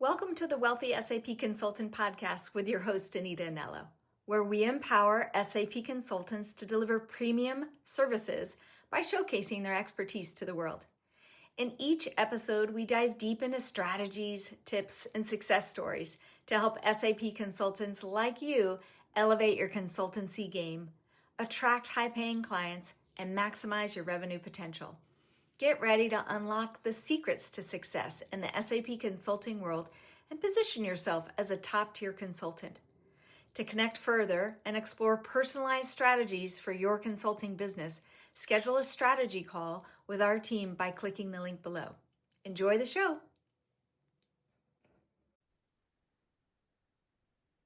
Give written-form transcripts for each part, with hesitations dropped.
Welcome to the Wealthy SAP Consultant Podcast with your host, Anita Anello, where we empower SAP consultants to deliver premium services by showcasing their expertise to the world. In each episode, we dive deep into strategies, tips, and success stories to help SAP consultants like you elevate your consultancy game, attract high-paying clients, and maximize your revenue potential. Get ready to unlock the secrets to success in the SAP consulting world and position yourself as a top-tier consultant. To connect further and explore personalized strategies for your consulting business, schedule a strategy call with our team by clicking the link below. Enjoy the show.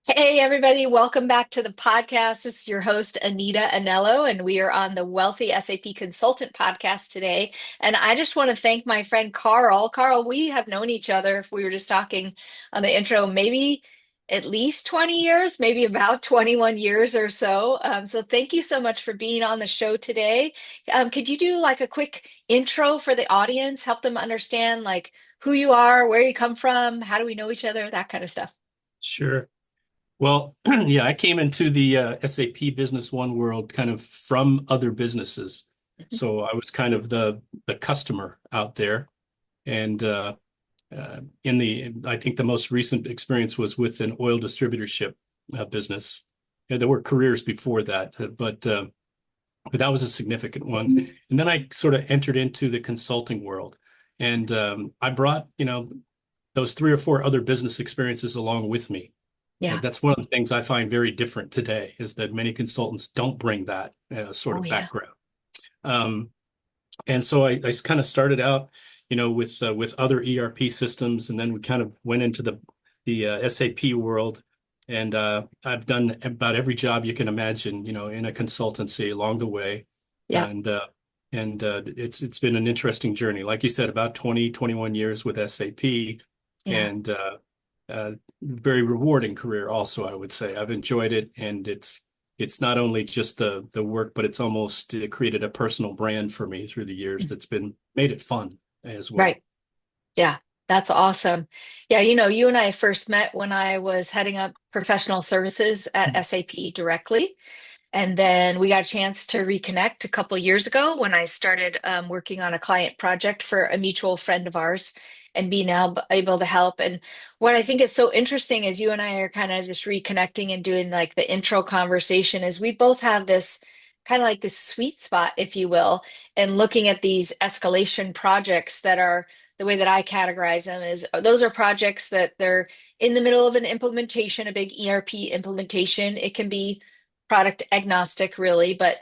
Hey, everybody. Welcome back to the podcast. This is your host, Anita Anello, and we are on the Wealthy SAP Consultant podcast today. And I just want to thank my friend Carl. Carl, we have known each other, if we were just talking on the intro, maybe at least 20 years, maybe about 21 years or so. So thank you so much for being on the show today. Could you do like a quick intro for the audience, help them understand like who you are, where you come from, how do we know each other, that kind of stuff? Sure. Well, yeah, I came into the SAP Business One world kind of from other businesses. So I was kind of the customer out there. And I think the most recent experience was with an oil distributorship business. Yeah, there were careers before that, but that was a significant one. And then I sort of entered into the consulting world. And I brought, those 3 or 4 other business experiences along with me. Yeah. That's one of the things I find very different today is that many consultants don't bring that sort of background. And so I kind of started out, with other ERP systems, and then we kind of went into the SAP world. And I've done about every job you can imagine, in a consultancy along the way. Yeah. And it's been an interesting journey. Like you said, about 21 years with SAP. Yeah. And very rewarding career also, I would say. I've enjoyed it, and it's not only just the work, but it's almost created a personal brand for me through the years that's made it fun as well. Right. Yeah, that's awesome. Yeah, you and I first met when I was heading up professional services at SAP directly. And then we got a chance to reconnect a couple years ago when I started working on a client project for a mutual friend of ours and being able to help. And what I think is so interesting is you and I are kind of just reconnecting and doing like the intro conversation is we both have this kind of like this sweet spot, if you will, and looking at these escalation projects that are the way that I categorize them is those are projects that they're in the middle of an implementation, a big ERP implementation. It can be product agnostic, really, but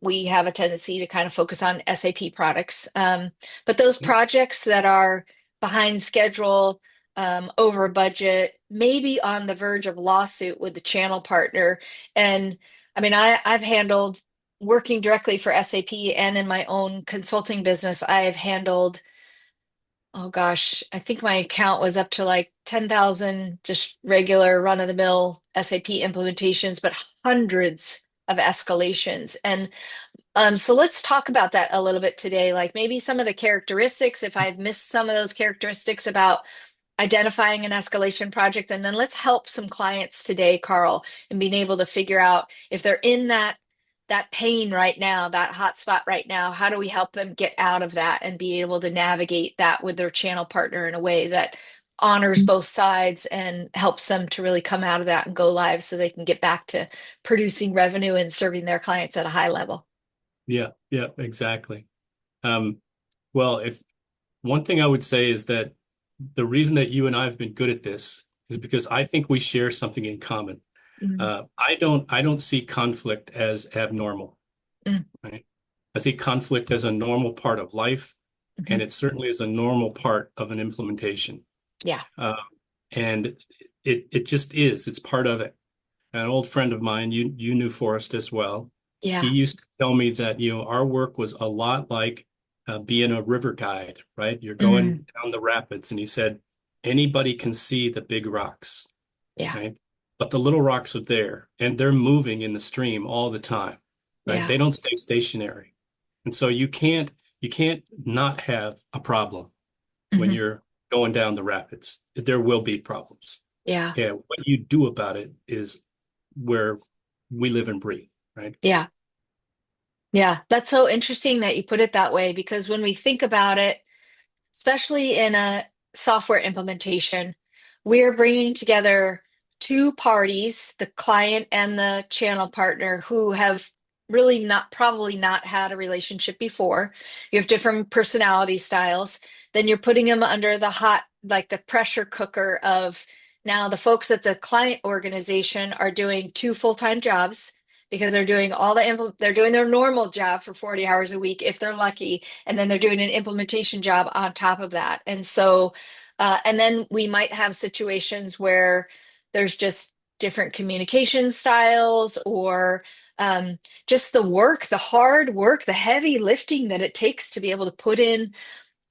we have a tendency to kind of focus on SAP products. But those projects that are behind schedule, over budget, maybe on the verge of lawsuit with the channel partner. And I mean, I've handled working directly for SAP and in my own consulting business, I have handled, oh gosh, I think my account was up to like 10,000 just regular run-of-the-mill SAP implementations, but hundreds of escalations. And so let's talk about that a little bit today, like maybe some of the characteristics, if I've missed some of those characteristics about identifying an escalation project, and then let's help some clients today, Carl, and being able to figure out if they're in that pain right now, that hot spot right now, how do we help them get out of that and be able to navigate that with their channel partner in a way that honors both sides and helps them to really come out of that and go live so they can get back to producing revenue and serving their clients at a high level. Yeah, exactly. Well, if one thing I would say is that the reason that you and I have been good at this is because I think we share something in common. I don't see conflict as abnormal, right? I see conflict as a normal part of life, and it certainly is a normal part of an implementation. Yeah. And it just is. It's part of it. An old friend of mine, you knew Forrest as well. Yeah. He used to tell me that, our work was a lot like being a river guide, right? You're going down the rapids, and he said, anybody can see the big rocks, Yeah. right? But the little rocks are there, and they're moving in the stream all the time, right? Yeah. They don't stay stationary. And so you can't not have a problem when you're going down the rapids. There will be problems. Yeah. Yeah, what you do about it is where we live and breathe, right? Yeah. Yeah. That's so interesting that you put it that way because when we think about it, especially in a software implementation, we're bringing together two parties, the client and the channel partner, who have really not probably not had a relationship before. You have different personality styles. Then you're putting them under the hot, like the pressure cooker of now the folks at the client organization are doing two full-time jobs because they're doing they're doing their normal job for 40 hours a week if they're lucky, and then they're doing an implementation job on top of that. And so, and then we might have situations where there's just different communication styles or just the work, the hard work, the heavy lifting that it takes to be able to put in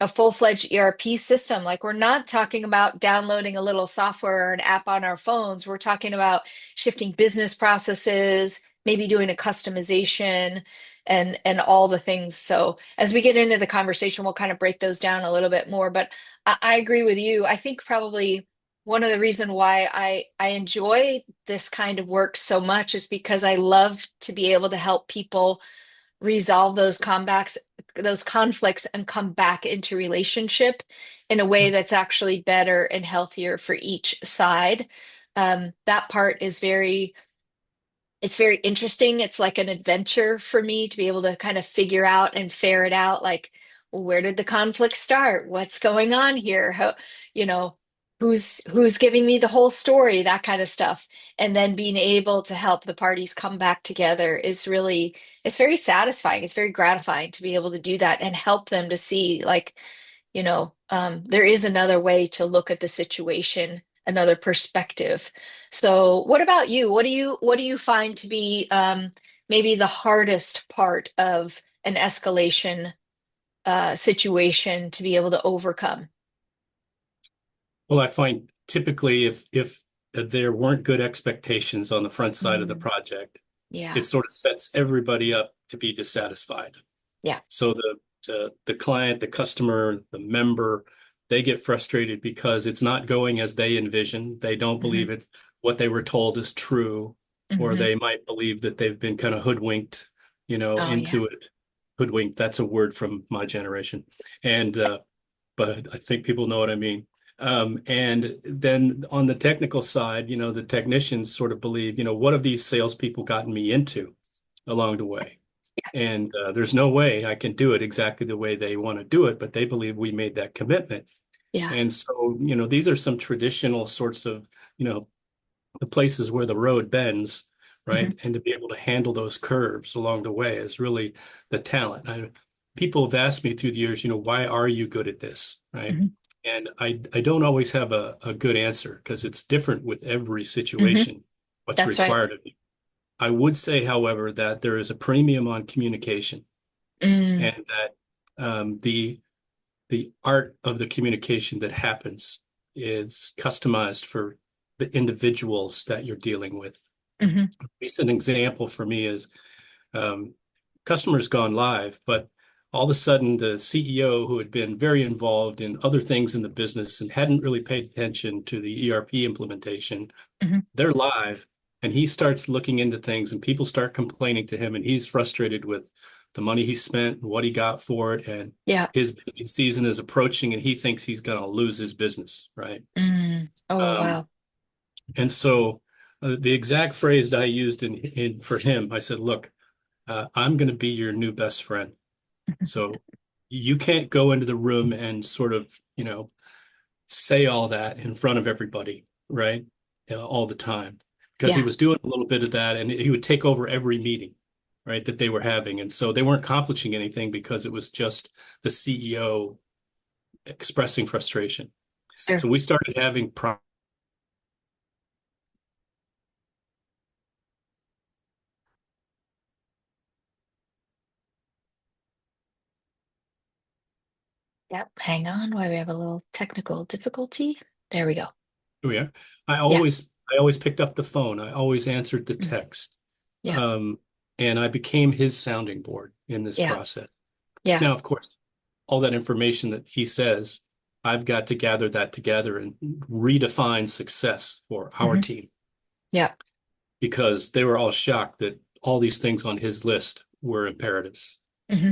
a full-fledged ERP system. Like we're not talking about downloading a little software or an app on our phones. We're talking about shifting business processes, maybe doing a customization and all the things. So as we get into the conversation, we'll kind of break those down a little bit more. But I agree with you. I think probably one of the reasons why I enjoy this kind of work so much is because I love to be able to help people resolve those conflicts and come back into relationship in a way that's actually better and healthier for each side. That part is it's very interesting. It's like an adventure for me to be able to kind of figure out and ferret out, like, well, where did the conflict start? What's going on here? How, you know, who's giving me the whole story, that kind of stuff. And then being able to help the parties come back together is really, it's very satisfying. It's very gratifying to be able to do that and help them to see, like, there is another way to look at the situation, another perspective. So, what about you? What do you find to be maybe the hardest part of an escalation situation to be able to overcome? Well, I find typically if there weren't good expectations on the front side of the Mm, project, yeah, it sort of sets everybody up to be dissatisfied. yeah, So the client, the customer, the member, they get frustrated because it's not going as they envisioned. They don't hmm believe it's what they were told is true, or hmm they might believe that they've been kind of hoodwinked, oh yeah, into it. Hoodwinked, that's a word from my generation. And but I think people know what I mean. And then on the technical side, the technicians sort of believe, what have these salespeople gotten me into along the way? And there's no way I can do it exactly the way they want to do it, but they believe we made that commitment. yeah, And so, these are some traditional sorts of, the places where the road bends, hmm right? And to be able to handle those curves along the way is really the talent. People have asked me through the years, why are you good at this, right? hmm And I don't always have a good answer because it's different with every hmm situation, what's That's right. required of you. I would say, however, that there is a premium on communication Mm, and that the art of the communication that happens is customized for the individuals that you're dealing with. hmm A recent example for me is um, customers gone live, but all of a sudden the CEO who had been very involved in other things in the business and hadn't really paid attention to the ERP implementation, hmm they're live and he starts looking into things and people start complaining to him and he's frustrated with the money he spent and what he got for it and Yeah. his busy season is approaching and he thinks he's going to lose his business, right? Oh Um, wow. and so the exact phrase that I used in for him, I said, look, I'm going to be your new best friend. So you can't go into the room and sort of, say all that in front of everybody, right? All the time. Because he Yeah. was doing a little bit of that and he would take over every meeting, right, that they were having. And so they weren't accomplishing anything because it was just the CEO expressing frustration. Sure. So we started having pro Yep. Hang on while we have a little technical difficulty. There we go. Here we are. I Yeah. always I always picked up the phone. I always answered the Mm, text. yeah. Um, and I became his sounding board in this Yeah. process. Yeah. Now, of course, all that information that he says I've got to gather that together and redefine success for our Hmm. team Yeah. because they were all shocked that all these things on his list were imperatives. Hmm.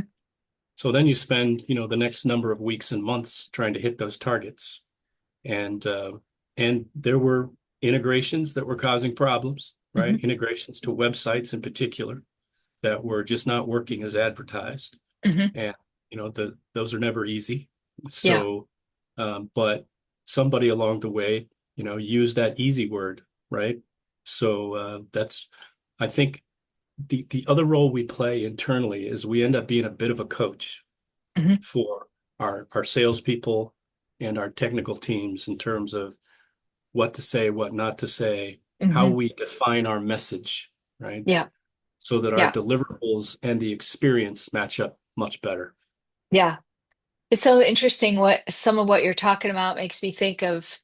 So then you spend, the next number of weeks and months trying to hit those targets. And there were integrations that were causing problems, Hmm. right? Integrations to websites in particular that were just not working as advertised. Hmm. And, those are never easy. Yeah. So, but somebody along the way, used that easy word, right? So I think the other role we play internally is we end up being a bit of a coach Hmm. for our salespeople and our technical teams in terms of what to say, what not to say, how Hmm. we define our message, right? Yeah. So that our Yeah. deliverables and the experience match up much better. Yeah. It's so interesting what some of what you're talking about makes me think of.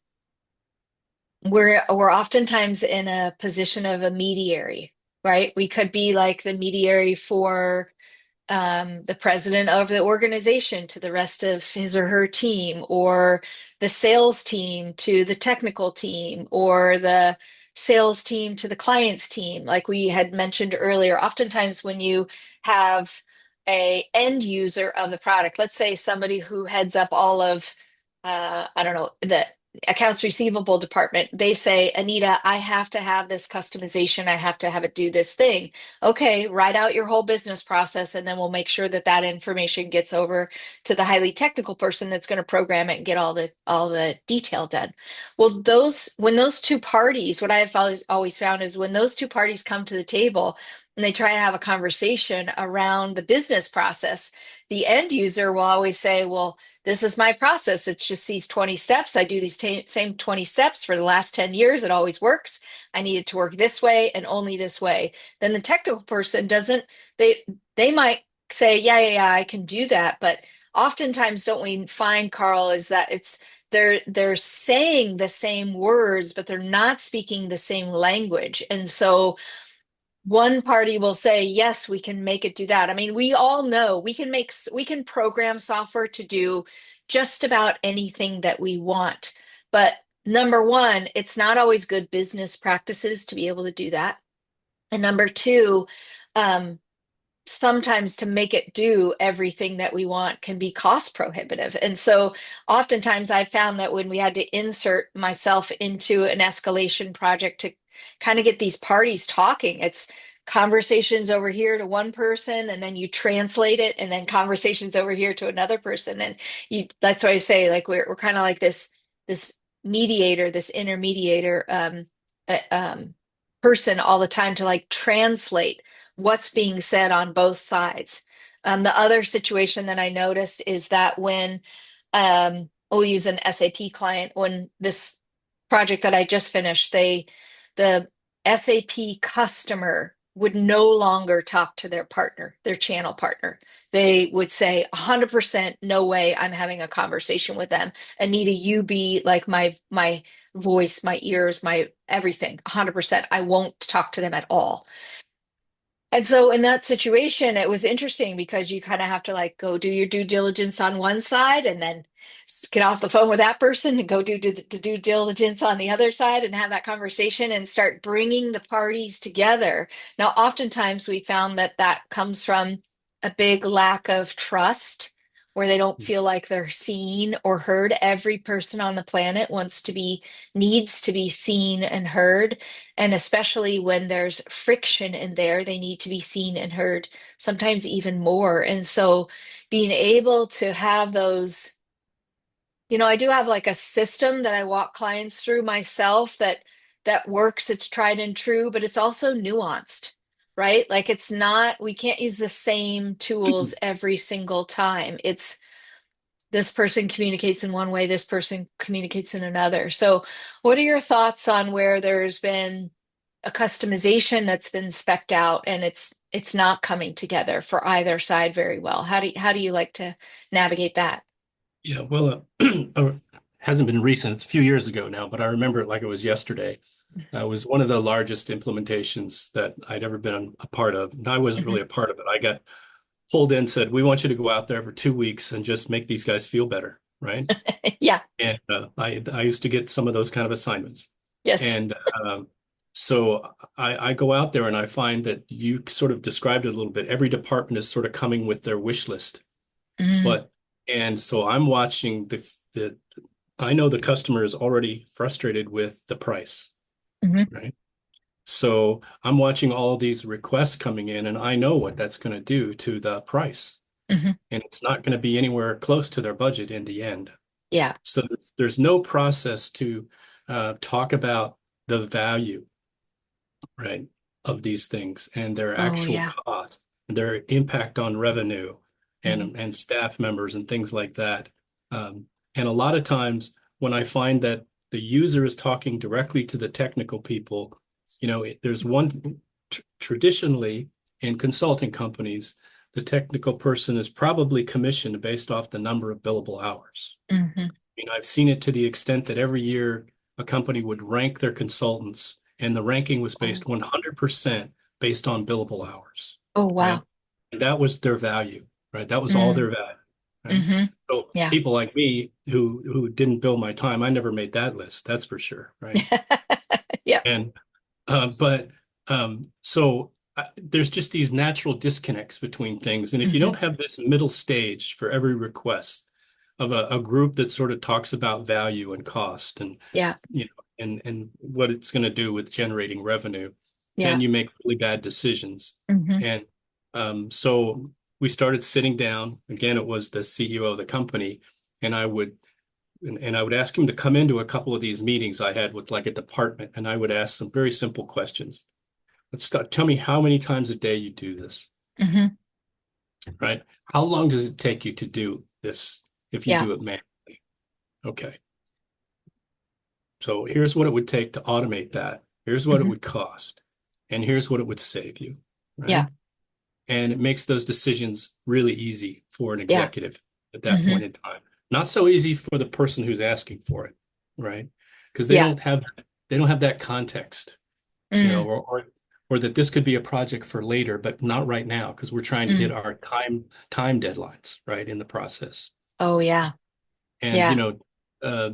We're oftentimes in a position of a mediary, right? We could be like the mediary for the president of the organization to the rest of his or her team, or the sales team to the technical team, or the sales team to the client's team. Like we had mentioned earlier, oftentimes when you have a end user of the product, let's say somebody who heads up all of, I don't know, the accounts receivable department, they say, Anita, I have to have this customization. I have to have it do this thing. Okay, write out your whole business process, and then we'll make sure that that information gets over to the highly technical person that's going to program it and get all the detail done. Well, those when those two parties, what I've always found is when those two parties come to the table and they try to have a conversation around the business process, the end user will always say, "Well, this is my process. It's just these 20 steps. I do these same 20 steps for the last 10 years. It always works. I need it to work this way and only this way." Then the technical person doesn't, they might say, yeah, I can do that. But oftentimes don't we find, Carl, is that they're saying the same words, but they're not speaking the same language. And so one party will say, yes, we can make it do that. I mean, we all know we can program software to do just about anything that we want. But number one, it's not always good business practices to be able to do that. And number two, um, sometimes to make it do everything that we want can be cost prohibitive. And so oftentimes I found that when we had to insert myself into an escalation project to kind of get these parties talking, it's conversations over here to one person and then you translate it and then conversations over here to another person. And you that's why I say like we're kind of like this mediator, this intermediator uh, um person all the time to like translate what's being said on both sides. The other situation that I noticed is that when we'll use an SAP client, when this project that I just finished, the SAP customer would no longer talk to their partner, their channel partner. They would say 100% no way I'm having a conversation with them. Anita, you be like my voice, my ears, my everything. 100%. I won't talk to them at all. And so in that situation, it was interesting because you kind of have to like go do your due diligence on one side and then get off the phone with that person and go do due diligence on the other side and have that conversation and start bringing the parties together. Now, oftentimes we found that that comes from a big lack of trust where they don't feel like they're seen or heard. Every person on the planet needs to be seen and heard. And especially when there's friction in there, they need to be seen and heard, sometimes even more. And so being able to have those, I do have like a system that I walk clients through myself that works, it's tried and true, but it's also nuanced, right? Like it's not, we can't use the same tools every single time. It's this person communicates in one way, this person communicates in another. So, what are your thoughts on where there's been a customization that's been specced out and it's not coming together for either side very well? How do you like to navigate that? Yeah, well, hasn't been recent. It's a few years ago now, but I remember it like it was yesterday. It was one of the largest implementations that I'd ever been a part of. And I wasn't Hmm. really a part of it. I got pulled in, said, we want you to go out there for 2 weeks and just make these guys feel better, right? Yeah. And I used to get some of those kind of assignments. Yes. And so I go out there and I find that you sort of described it a little bit. Every department is sort of coming with their wish list. Mm, But and so I'm watching the I know the customer is already frustrated with the price, hmm right? So I'm watching all these requests coming in, and I know what that's going to do to the price. hmm And it's not going to be anywhere close to their budget in the end. Yeah. So there's no process to talk about the value, right, of these things and their Oh, actual yeah. cost, their impact on revenue hmm and staff members and things like that. And a lot of times when I find that the user is talking directly to the technical people, there's one traditionally in consulting companies, the technical person is probably commissioned based off the number of billable hours. hmm I've seen it to the extent that every year a company would rank their consultants, and the ranking was Oh, based 100% based on billable hours, oh, right? wow. And that was their value, right? That was all Mm, their value, right? hmm So Yeah. people like me who didn't bill my time, I never made that list, that's for sure, right? Yep. And but so there's just these natural disconnects between things, and if you hmm don't have this middle stage for every request of a group that sort of talks about value and cost and Yeah. and what it's going to do with generating revenue, then Yeah. you make really bad decisions. hmm And so we started sitting down. Again, it was the CEO of the company, and I would ask him to come into a couple of these meetings I had with like a department, and I would ask some very simple questions. Let's start. Tell me how many times a day you do this, hmm right? How long does it take you to do this if you Yeah. do it manually? Okay. So here's what it would take to automate that. Here's what it hmm would cost. And here's what it would save you, Yeah. right? And it makes those decisions really easy for an Yeah. executive at that hmm point in time. Not so easy for the person who's asking for it, right? Because Yeah. they don't have that context, Mm, or that this could be a project for later, but not right now because we're trying to hit mm. our time deadlines, right, in the process. Oh, yeah. And Yeah.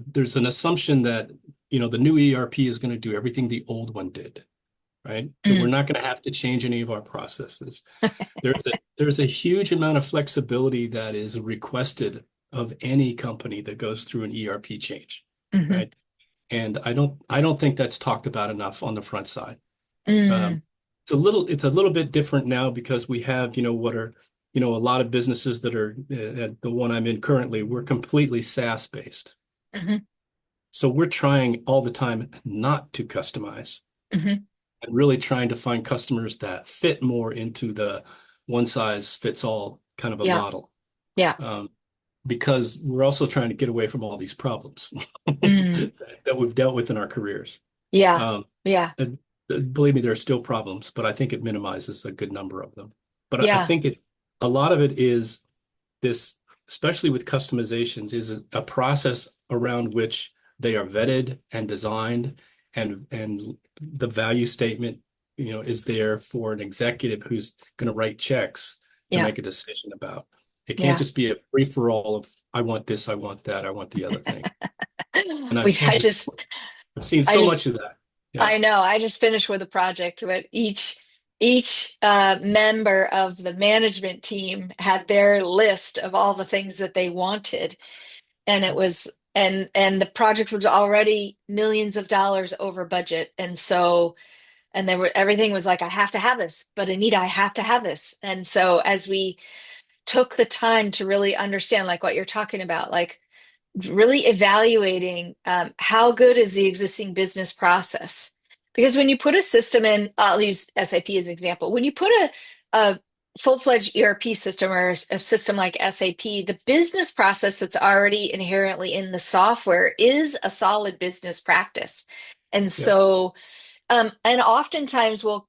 there's an assumption that the new ERP is going to do everything the old one did, right? That we're Mm. not going to have to change any of our processes. There's a huge amount of flexibility that is requested of any company that goes through an ERP change, hmm right? And I don't think that's talked about enough on the front side. Mm. Um, it's a little bit different now because we have, what are, a lot of businesses that are at the one I'm in currently, we're completely SaaS based. hmm So we're trying all the time not to customize hmm and really trying to find customers that fit more into the one size fits all kind of a Yeah. model. Yeah. Um, because we're also trying to get away from all these problems Mm. that we've dealt with in our careers. Yeah. Um, Yeah. and, believe me, there are still problems, but I think it minimizes a good number of them. But I Yeah. think a lot of it is this, especially with customizations, is a process around which they are vetted and designed, and the value statement, is there for an executive who's going to write checks to Yeah. make a decision about. It can't Yeah. just be a free for all of I want this, I want that, I want the other thing. And We, I've seen I so just, much of that. Yeah. I know. I just finished with a project with each member of the management team had their list of all the things that they wanted, and it was and the project was already millions of dollars over budget, and so and there were everything was like, I have to have this, but Anita, I have to have this, and so as we took the time to really understand, like what you're talking about, like really evaluating how good is the existing business process. Because when you put a system in, I'll use SAP as an example. When you put a full-fledged ERP system or a system like SAP, the business process that's already inherently in the software is a solid business practice. And Yeah. so and oftentimes we'll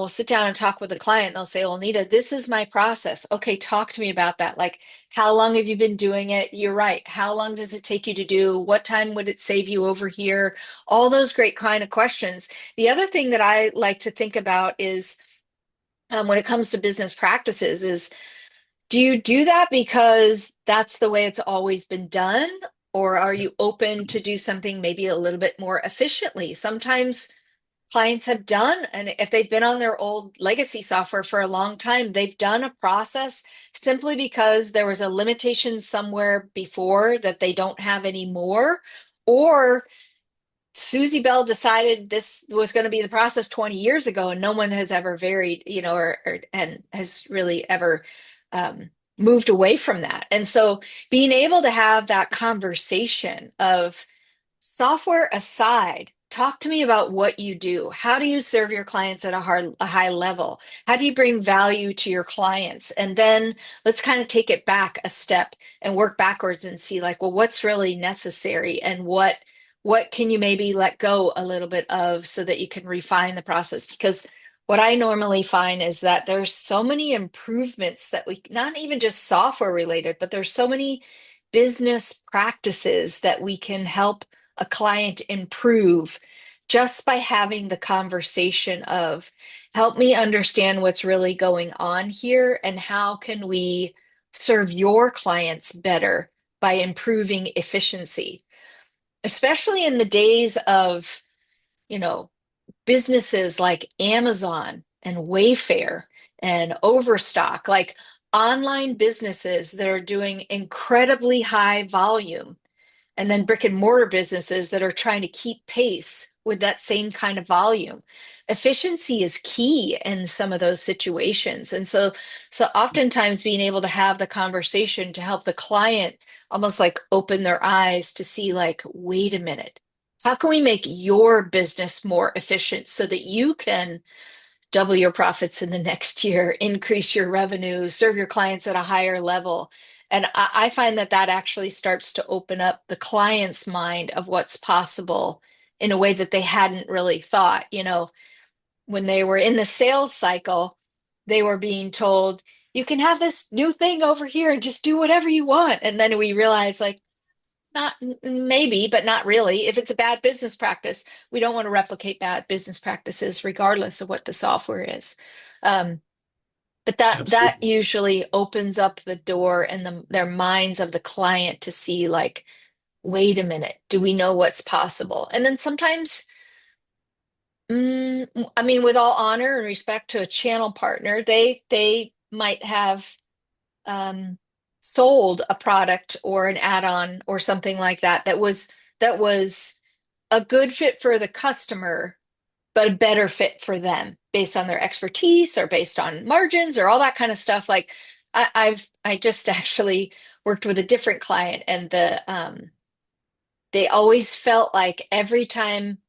sit down and talk with a client. They'll say, "Well, Nita, this is my process. Okay, talk to me about that. Like, how long have you been doing it? You're right. How long does it take you to do? What time would it save you over here? All those great kind of questions." The other thing that I like to think about is when it comes to business practices is Do you do that because that's the way it's always been done? Or are you open to do something maybe a little bit more efficiently? Sometimes clients have done, and if they've been on their old legacy software for a long time, they've done a process simply because there was a limitation somewhere before that they don't have anymore. Or Susie Bell decided this was going to be the process 20 years ago, and no one has ever varied, or and has really ever moved away from that. And so being able to have that conversation of software aside, talk to me about what you do. How do you serve your clients at a high level? How do you bring value to your clients? And then let's kind of take it back a step and work backwards and see like, well, what's really necessary and what can you maybe let go a little bit of so that you can refine the process? Because what I normally find is that there's so many improvements that we, not even just software related, but there's so many business practices that we can help a client improve just by having the conversation of help me understand what's really going on here and how can we serve your clients better by improving efficiency, especially in the days of, you know, businesses like Amazon and Wayfair and Overstock, like online businesses that are doing incredibly high volume, and then brick and mortar businesses that are trying to keep pace with that same kind of volume. Efficiency is key in some of those situations. And so oftentimes being able to have the conversation to help the client almost like open their eyes to see like, wait a minute, how can we make your business more efficient so that you can double your profits in the next year, increase your revenue, serve your clients at a higher level? And I find that that actually starts to open up the client's mind of what's possible in a way that they hadn't really thought. When they were in the sales cycle, they were being told, you can have this new thing over here and just do whatever you want. And then we realized, like, not maybe, but not really. If it's a bad business practice, we don't want to replicate bad business practices, regardless of what the software is. Um, but that Absolutely. usually opens up the door and their minds of the client to see, like, wait a minute, do we know what's possible? And then sometimes, I mean, with all honor and respect to a channel partner, they might have um, sold a product or an add-on or something like that that was a good fit for the customer, but a better fit for them based on their expertise or based on margins or all that kind of stuff. Like I just actually worked with a different client, and they always felt like every time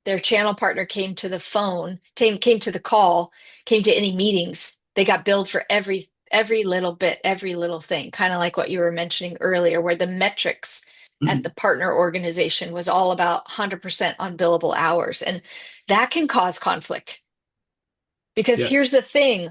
their channel partner came to the phone, came to the call, came to any meetings, they got billed for every little bit, every little thing, kind of like what you were mentioning earlier, where the metrics at the partner organization was all about 100% on billable hours. And that can cause conflict because here's Yes. the thing,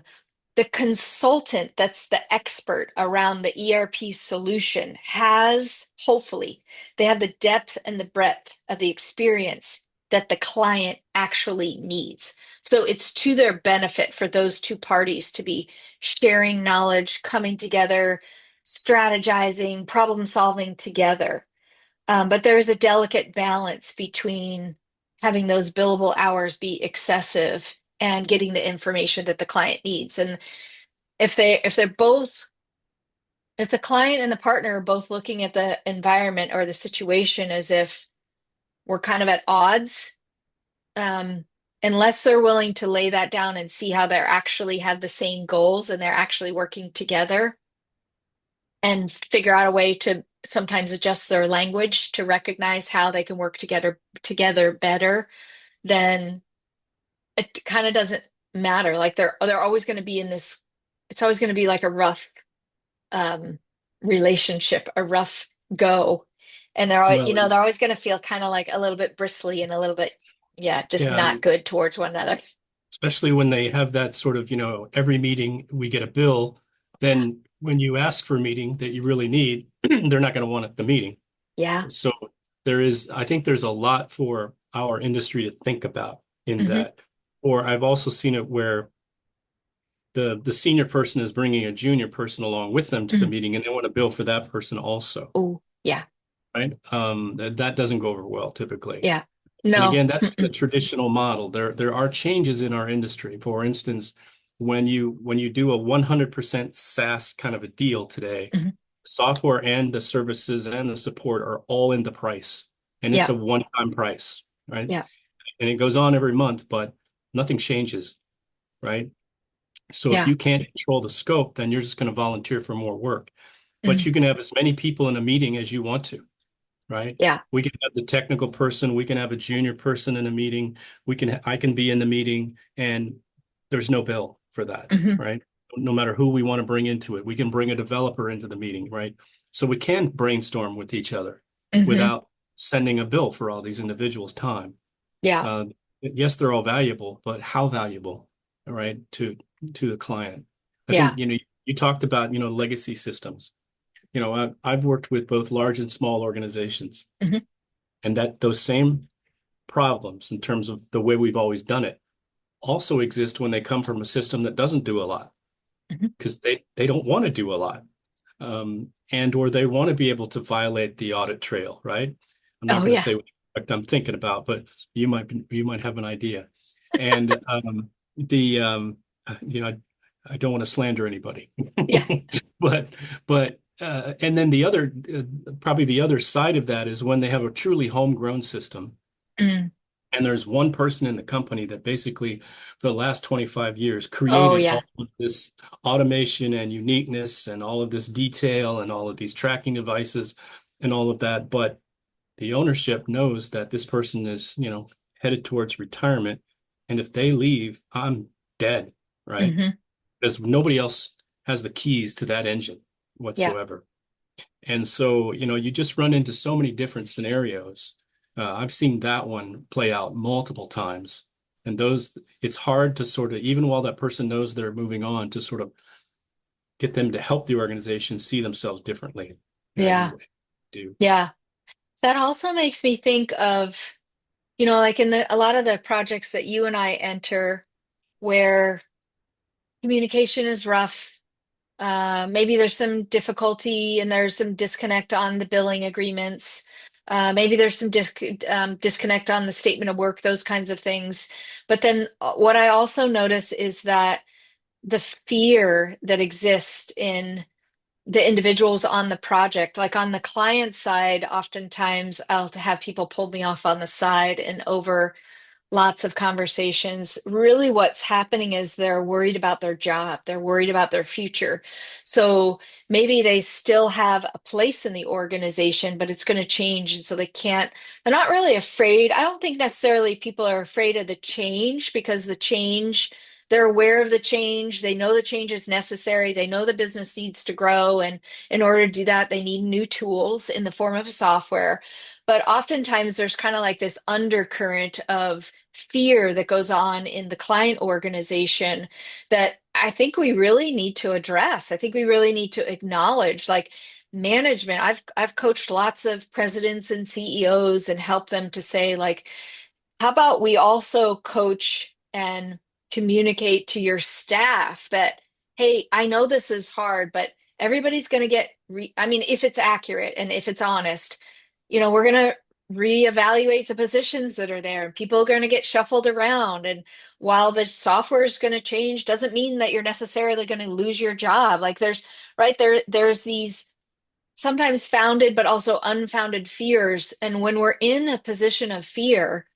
the consultant that's the expert around the ERP solution has, hopefully, they have the depth and the breadth of the experience that the client actually needs. So it's to their benefit for those two parties to be sharing knowledge, coming together, strategizing, problem solving together. But there is a delicate balance between having those billable hours be excessive and getting the information that the client needs. And if they're both, if the client and the partner are both looking at the environment or the situation as if we're kind of at odds, um, unless they're willing to lay that down and see how they're actually have the same goals and they're actually working together and figure out a way to sometimes adjust their language to recognize how they can work together better, then it kind of doesn't matter. Like they're always going to be in this, it's always going to be like a rough um relationship, a rough go. And they're always, Well, they're always going to feel kind of like a little bit bristly and a little bit, yeah, just yeah, not good towards one another. especially when they have that sort of, every meeting we get a bill, Yeah. then when you ask for a meeting that you really need, they're not going to want the meeting. Yeah. So I think there's a lot for our industry to think about in Hmm. that. Or I've also seen it where the senior person is bringing a junior person along with them to the Mhm. meeting, and they want to bill for that person also, Oh, yeah. right? That doesn't go over well typically. Yeah. And No. again, that's the Mm-mm. traditional model. There are changes in our industry. For instance, when you do a 100% SaaS kind of a deal today, Mhm. software and the services and the support are all in the price, and it's Yeah. a one-time price, right? Yeah. And it goes on every month, but nothing changes, right? So if Yeah. you can't control the scope, then you're just going to volunteer for more work. But Mm. you can have as many people in a meeting as you want to, right? Yeah. We can have the technical person, we can have a junior person in a meeting, I can be in the meeting, and there's no bill for that, Hmm. right? No matter who we want to bring into it. We can bring a developer into the meeting, right? So we can brainstorm with each other Hmm. without sending a bill for all these individuals' time. Yeah. Uh, yes, they're all valuable, but how valuable, right, to the client? I Yeah. think, you talked about, legacy systems. I've worked with both large and small organizations, Hmm. and that those same problems in terms of the way we've always done it also exist when they come from a system that doesn't do a lot, Hmm. because they don't want to do a lot, and or they want to be able to violate the audit trail, right? I'm not Oh, going to yeah. say what I'm thinking about, but you might have an idea. And the I don't want to slander anybody, Yeah. but and then probably the other side of that is when they have a truly homegrown system, Mm. and there's one person in the company that basically, for the last 25 years, Oh, created yeah. all of this automation and uniqueness and all of this detail and all of these tracking devices and all of that. But the ownership knows that this person is, headed towards retirement. And if they leave, I'm dead, right? Hmm. Because nobody else has the keys to that engine Yeah. whatsoever. And so, you just run into so many different scenarios. I've seen that one play out multiple times. And it's hard to sort of, even while that person knows they're moving on, to sort of get them to help the organization see themselves differently. Yeah. And do. Yeah. That also makes me think of, like in a lot of the projects that you and I enter where communication is rough. Maybe there's some difficulty and there's some disconnect on the billing agreements. Maybe there's some disconnect on the statement of work, those kinds of things. But then what I also notice is that the fear that exists in the individuals on the project, like on the client side, oftentimes I'll have people pull me off on the side and over lots of conversations. Really, what's happening is they're worried about their job, they're worried about their future. So maybe they still have a place in the organization, but it's going to change. And so they're not really afraid. I don't think necessarily people are afraid of the change because they're aware of the change. They know the change is necessary. They know the business needs to grow. And in order to do that, they need new tools in the form of software. But oftentimes there's kind of like this undercurrent of fear that goes on in the client organization that I think we really need to address. I think we really need to acknowledge like management. I've coached lots of presidents and CEOs and helped them to say like, how about we also coach and communicate to your staff that, hey, I know this is hard, but everybody's going to I mean, if it's accurate and if it's honest, we're going to reevaluate the positions that are there and people are going to get shuffled around. And while the software is going to change, doesn't mean that you're necessarily going to lose your job. Like there's these sometimes founded, but also unfounded fears. And when we're in a position of fear,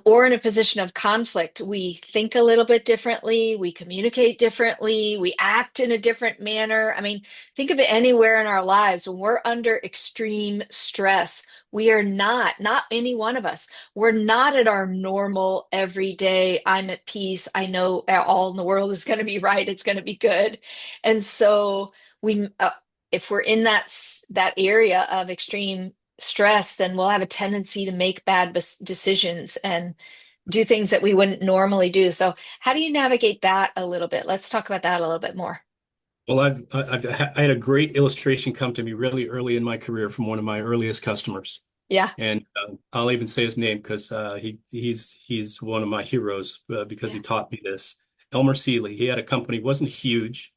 or in a position of conflict, we think a little bit differently, we communicate differently, we act in a different manner. I mean, think of it anywhere in our lives. When we're under extreme stress, we are not any one of us, we're not at our normal everyday, I'm at peace, I know all in the world is going to be right, it's going to be good. And so if we're in that area of extreme stress, then we'll have a tendency to make bad decisions and do things that we wouldn't normally do. So, how do you navigate that a little bit? Let's talk about that a little bit more. Well, I had a great illustration come to me really early in my career from one of my earliest customers. Yeah, And I'll even say his name because he's one of my heroes because yeah. he taught me this. Elmer Seeley. He had a company, wasn't huge,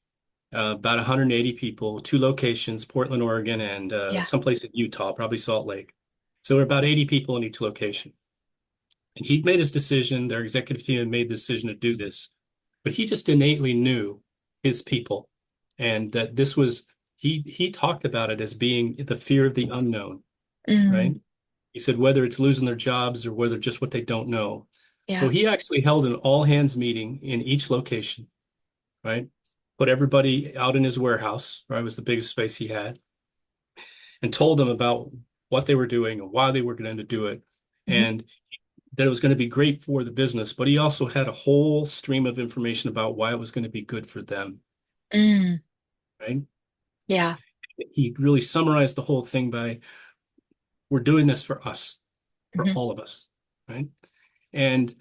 about 180 people, two locations, Portland, Oregon, and Yeah. someplace in Utah, probably Salt Lake. So there were about 80 people in each location. And he'd made his decision, their executive team had made the decision to do this, but he just innately knew his people and that this was, he talked about it as being the fear of the unknown, right? Mm, He said whether it's losing their jobs or whether just what they don't know. So yeah. he actually held an all hands meeting in each location, right? Put everybody out in his warehouse, right? It was the biggest space he had, and told them about what they were doing and why they were going to do it. Hmm. And that it was going to be great for the business, but he also had a whole stream of information about why it was going to be good for them, Mm, right? yeah. He really summarized the whole thing by, we're doing this for us, for Hmm. all of us, right? And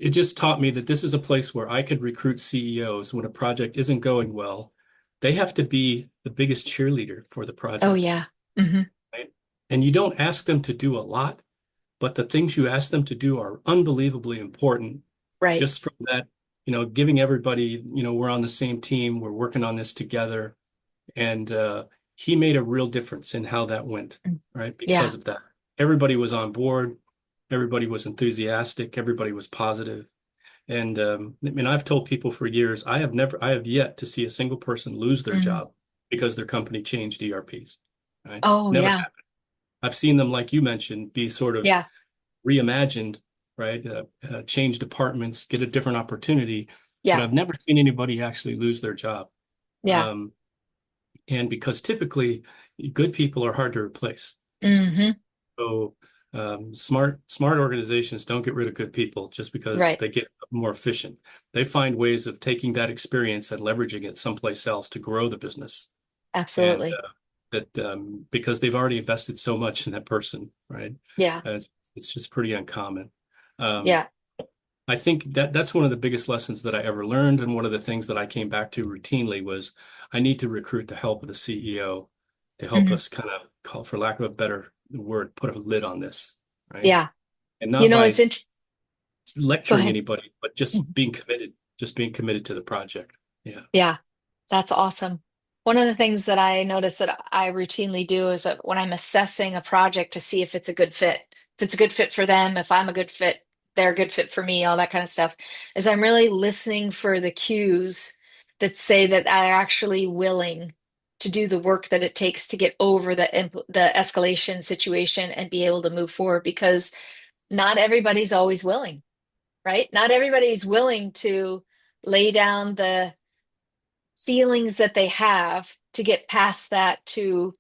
it just taught me that this is a place where I could recruit CEOs when a project isn't going well. They have to be the biggest cheerleader for the Oh, project, yeah. Hmm. right? And you don't ask them to do a lot, but the things you ask them to do are unbelievably important Right. just from that, giving everybody, we're on the same team, we're working on this together. And he made a real difference in how that went, Mm, right? yeah. Because of that. Everybody was on board, everybody was enthusiastic, everybody was positive. And I mean, I've told people for years, I have yet to see a single person lose their Mm. job because their company changed ERPs, right? Oh, Never yeah. happened. I've seen them, like you mentioned, be sort of Yeah. reimagined, right? Change departments, get a different opportunity, but Yeah. I've never seen anybody actually lose their job. Yeah. Um, and because typically good people are hard to replace. Hmm. So smart organizations don't get rid of good people just because Right. they get more efficient. They find ways of taking that experience and leveraging it someplace else to grow the business. And Absolutely. that because they've already invested so much in that person, right? Yeah. It's just pretty uncommon. Um, Yeah. I think that that's one of the biggest lessons that I ever learned, and one of the things that I came back to routinely was I need to recruit the help of the CEO to help Hmm. us kind of call, for lack of a better word, put a lid on this, right? Yeah. And not It's by interesting. Go lecturing ahead. anybody, but just being committed to the project. Yeah. Yeah. That's awesome. One of the things that I notice that I routinely do is that when I'm assessing a project to see if it's a good fit, if it's a good fit for them, if I'm a good fit, they're a good fit for me, all that kind of stuff, is I'm really listening for the cues that say that I'm actually willing to do the work that it takes to get over the escalation situation and be able to move forward because not everybody's always willing, right? Not everybody's willing to lay down the feelings that they have to get past that to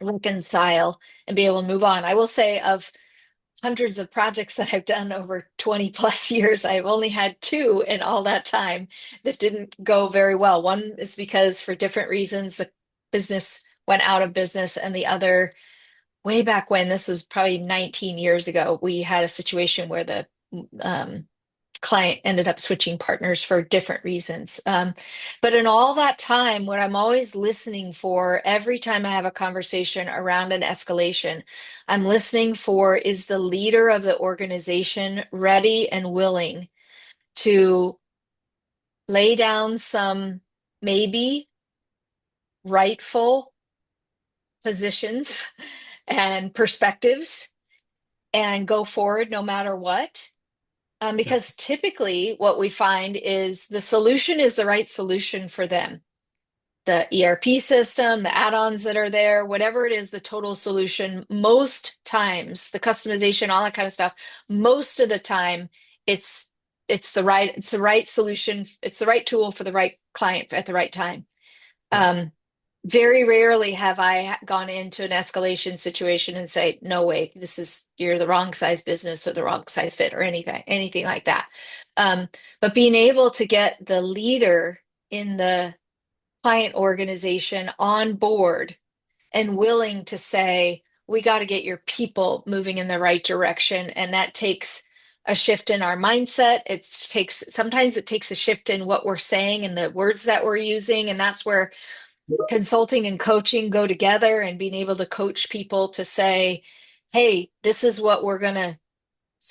reconcile and be able to move on. I will say of hundreds of projects that I've done over 20 plus years, I've only had two in all that time that didn't go very well. One is because for different reasons the business went out of business, and the other, way back when, this was probably 19 years ago, we had a situation where the um, client ended up switching partners for different reasons. But in all that time, what I'm always listening for every time I have a conversation around an escalation, I'm listening for, is the leader of the organization ready and willing to lay down some maybe rightful positions and perspectives and go forward no matter what? Yeah. Because typically what we find is the solution is the right solution for them. The ERP system, the add-ons that are there, whatever it is, the total solution, most times, the customization, all that kind of stuff, most of the time it's it's the right solution, it's the right tool for the right client at the right time. Right. Um, Very rarely have I gone into an escalation situation and say, no way, you're the wrong size business or the wrong size fit or anything like that. Um, but being able to get the leader in the client organization on board and willing to say, we got to get your people moving in the right direction. And that takes a shift in our mindset. Sometimes it takes a shift in what we're saying and the words that we're using. And that's where consulting and coaching go together, and being able to coach people to say, hey, this is what we're going to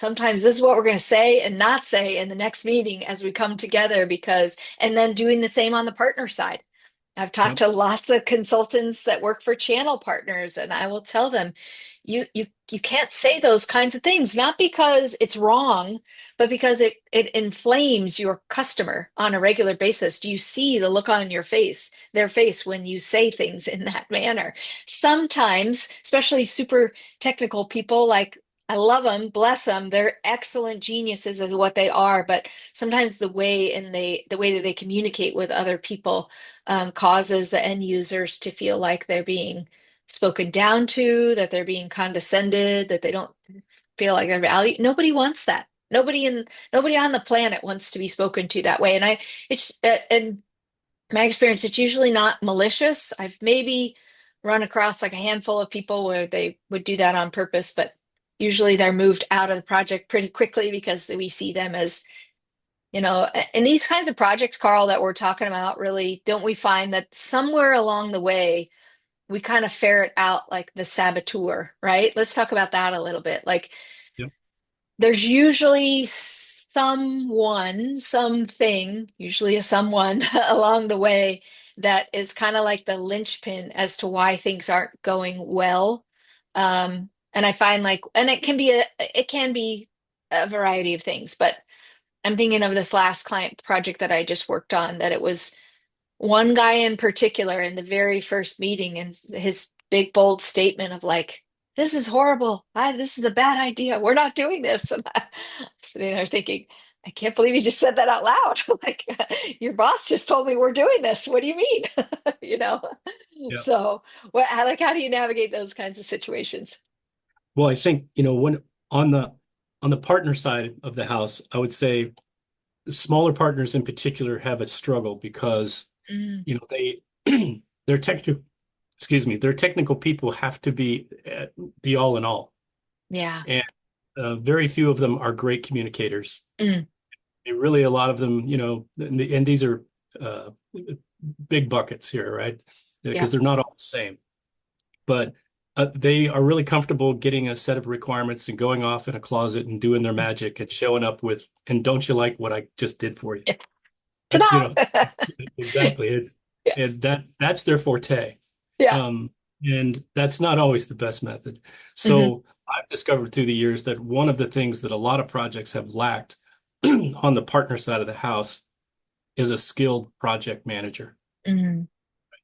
sometimes this is what we're going to say and not say in the next meeting as we come together and then doing the same on the partner side. I've talked Yep. to lots of consultants that work for channel partners, and I will tell them, you can't say those kinds of things, not because it's wrong, but because it inflames your customer on a regular basis. Do you see the look on their face when you say things in that manner? Sometimes, especially super technical people, like I love them, bless them, they're excellent geniuses of what they are, but sometimes the way that they communicate with other people causes the end users to feel like they're being spoken down to, that they're being condescended, that they don't feel like they're valued. Nobody wants that. Nobody on the planet wants to be spoken to that way. In my experience, it's usually not malicious. I've maybe run across like a handful of people where they would do that on purpose, but usually they're moved out of the project pretty quickly because we see them as in these kinds of projects, Carl, that we're talking about, really, don't we find that somewhere along the way, we kind of ferret out like the saboteur, right? Let's talk about that a little bit. Like, Yep. there's usually something, usually a someone along the way that is kind of like the linchpin as to why things aren't going well. And I find and it can be a variety of things, but I'm thinking of this last client project that I just worked on, that it was one guy in particular in the very first meeting, and his big bold statement of like, this is horrible. This is a bad idea. We're not doing this. And I'm sitting there thinking, I can't believe you just said that out loud. Like, your boss just told me we're doing this. What do you mean? You know? Yep. So how do you navigate those kinds of situations? Well, I think, when on the partner side of the house, I would say smaller partners in particular have a struggle because, Mm, they their technical, excuse me, their technical people have to be the all in all. yeah. And very few of them are great communicators. Mm, Really, a lot of them, and these are uh, big buckets here, right? yeah. Because they're not all the same. But they are really comfortable getting a set of requirements and going off in a closet and doing their magic and showing up with, and don't you like what I just did for you? Yeah. Uh, you Ta-da! know, exactly. Yes. That's their forte. Yeah. Um, and that's not always the best method. Hmm. So I've discovered through the years that one of the things that a lot of projects have lacked on the partner side of the house is a skilled project manager. Hmm.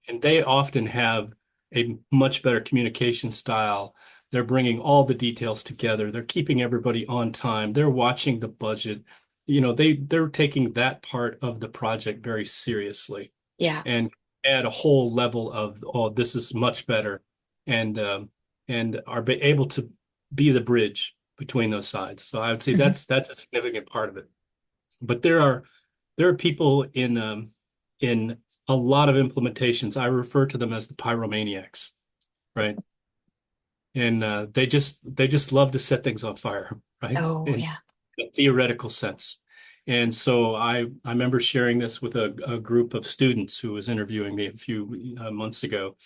And they often have a much better communication style. They're bringing all the details together. They're keeping everybody on time. They're watching the budget. They're taking that part of the project very seriously Yeah. and add a whole level of, oh, this is much better, and are able to be the bridge between those sides. So I would say Hmm. that's a significant part of it. But there are people in a lot of implementations. I refer to them as the pyromaniacs, right? And they just love to set things on fire, right? Oh, In yeah. a theoretical sense. And so I remember sharing this with a group of students who was interviewing me a few months ago.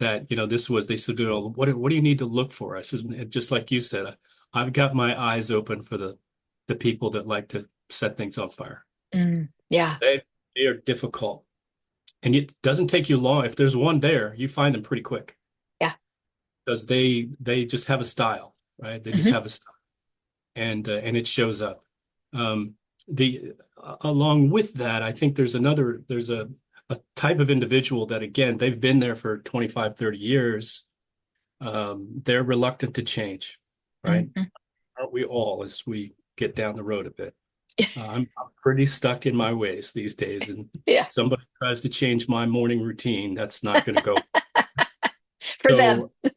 That they said, what do you need to look for? I said, just like you said, I've got my eyes open for the people that like to set things on fire. Mm, yeah. They are difficult. And it doesn't take you long. If there's one there, you find them pretty quick Yeah. because they just have a style, right? They just Hmm. have a style, and it shows up. The Along with that, I think there's a type of individual that, again, they've been there for 25, 30 years. They're reluctant to change, right? Hmm. Aren't we all as we get down the road a bit? I'm pretty stuck in my ways these days, and Yeah. somebody tries to change my morning routine, that's not going to go. For them. So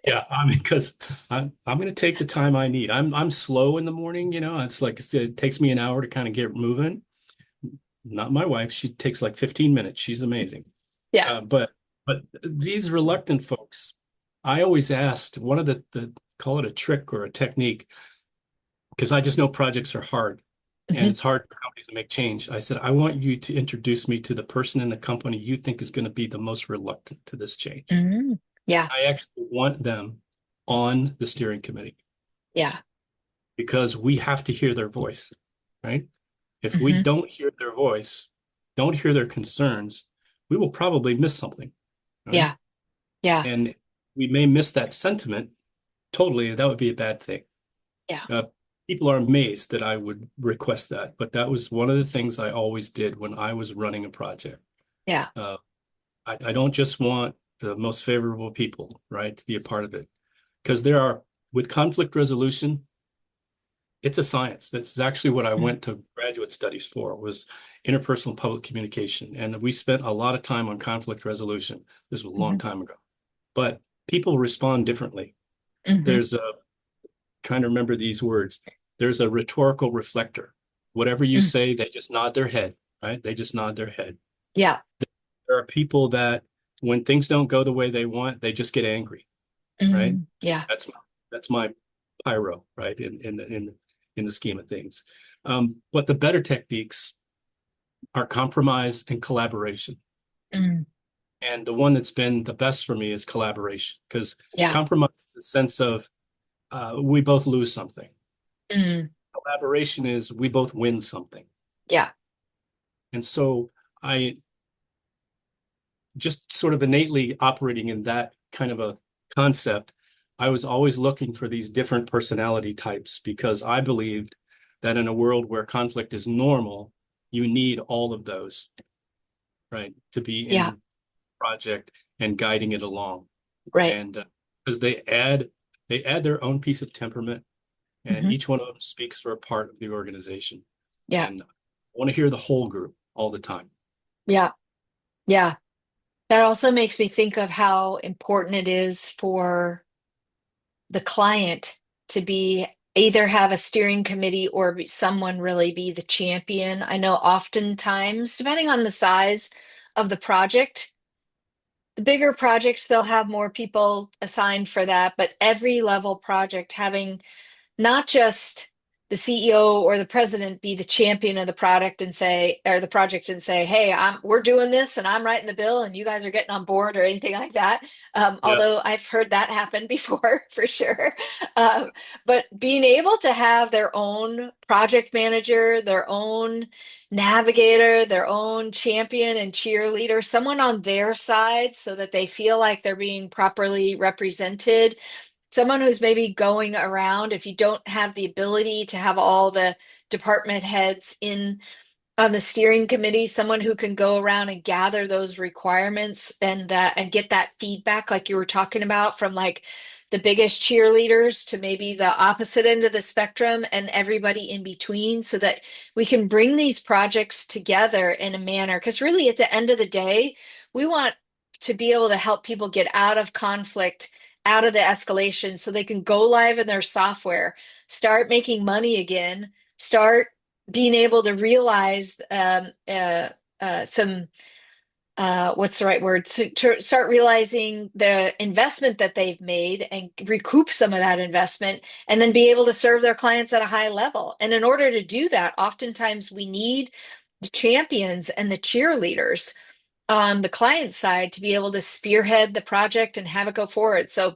yeah, I mean, because I'm going to take the time I need. I'm slow in the morning, It's like it takes me an hour to kind of get moving. Not my wife; she takes like 15 minutes. She's amazing. Yeah. But these reluctant folks, I always asked one of the call it a trick or a technique, because I just know projects are hard and Hmm. it's hard for companies to make change. I said, I want you to introduce me to the person in the company you think is going to be the most reluctant to this change. Hmm. Yeah. I actually want them on the steering committee. Yeah. because we have to hear their voice, right? If we Hmm. don't hear their voice, don't hear their concerns, we will probably miss something, right? Yeah. Yeah. And we may miss that sentiment totally. That would be a bad thing. Yeah. Uh, People are amazed that I would request that, but that was one of the things I always did when I was running a project. Yeah. Uh, I don't just want the most favorable people, right, to be a part of it, because there are, with conflict resolution, it's a science. That's actually what I Mm. went to graduate studies for, was interpersonal public communication. And we spent a lot of time on conflict resolution. This was a long Hmm. time ago. But people respond differently. Hmm. There's a, trying to remember these words, there's a rhetorical reflector. Whatever you Mm. say, they just nod their head, right? They just nod their head. Yeah. There are people that when things don't go the way they want, they just get angry, right? Mm. Yeah. That's my pyro, right? In the scheme of things. But the better techniques are compromise and collaboration. Mm. And the one that's been the best for me is collaboration, because Yeah. compromise is a sense of we both lose something. Mm. Collaboration is we both win something. Yeah. And so I just sort of innately operating in that kind of a concept, I was always looking for these different personality types because I believed that in a world where conflict is normal, you need all of those, right, to be Yeah. in project and guiding it along. Right. And because they add their own piece of temperament, and Hmm. each one of them speaks for a part of the organization. Yeah. And I want to hear the whole group all the time. Yeah. Yeah. That also makes me think of how important it is for the client to be either have a steering committee or someone really be the champion. I know oftentimes, depending on the size of the project, the bigger projects, they'll have more people assigned for that, but every level project having not just the CEO or the president be the champion of the product and say, or the project and say, hey, we're doing this and I'm writing the bill and you guys are getting on board or anything like that. Yeah. Although I've heard that happen before for sure. Um, but being able to have their own project manager, their own navigator, their own champion and cheerleader, someone on their side so that they feel like they're being properly represented, someone who's maybe going around, if you don't have the ability to have all the department heads in on the steering committee, someone who can go around and gather those requirements and get that feedback like you were talking about from like the biggest cheerleaders to maybe the opposite end of the spectrum and everybody in between so that we can bring these projects together in a manner, because really at the end of the day we want to be able to help people get out of conflict, out of the escalation so they can go live in their software, start making money again, start being able to realize some what's the right word, to start realizing the investment that they've made and recoup some of that investment and then be able to serve their clients at a high level. And in order to do that, oftentimes we need the champions and the cheerleaders on the client side to be able to spearhead the project and have it go forward. So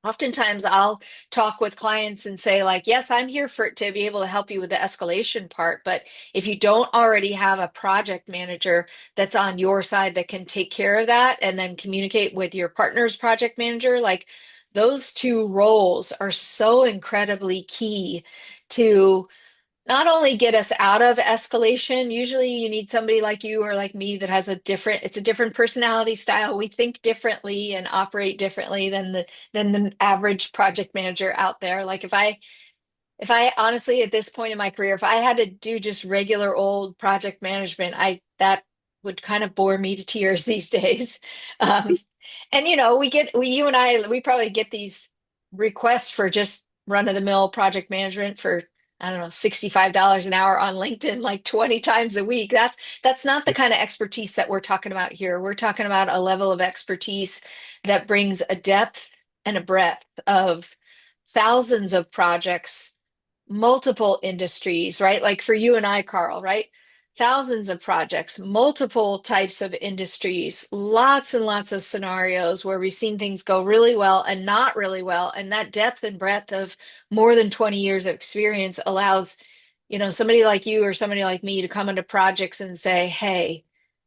oftentimes I'll talk with clients and say, like, yes, I'm here for to be able to help you with the escalation part, but if you don't already have a project manager that's on your side that can take care of that and then communicate with your partner's project manager, like those two roles are so incredibly key to not only get us out of escalation. Usually you need somebody like you or like me that has it's a different personality style. We think differently and operate differently than the average project manager out there. Like if I honestly at this point in my career, if I had to do just regular old project management, I that would kind of bore me to tears these days. Um, and you and I, we probably get these requests for just run of the mill project management for, I don't know, $65 an hour on LinkedIn like 20 times a week. That's not the kind of expertise that we're talking about here. We're talking about a level of expertise that brings a depth and a breadth of thousands of projects, multiple industries, right? Like for you and I, Carl, right? thousands of projects, multiple types of industries, lots and lots of scenarios where we've seen things go really well and not really well. And that depth and breadth of more than 20 years of experience allows, somebody like you or somebody like me to come into projects and say, hey,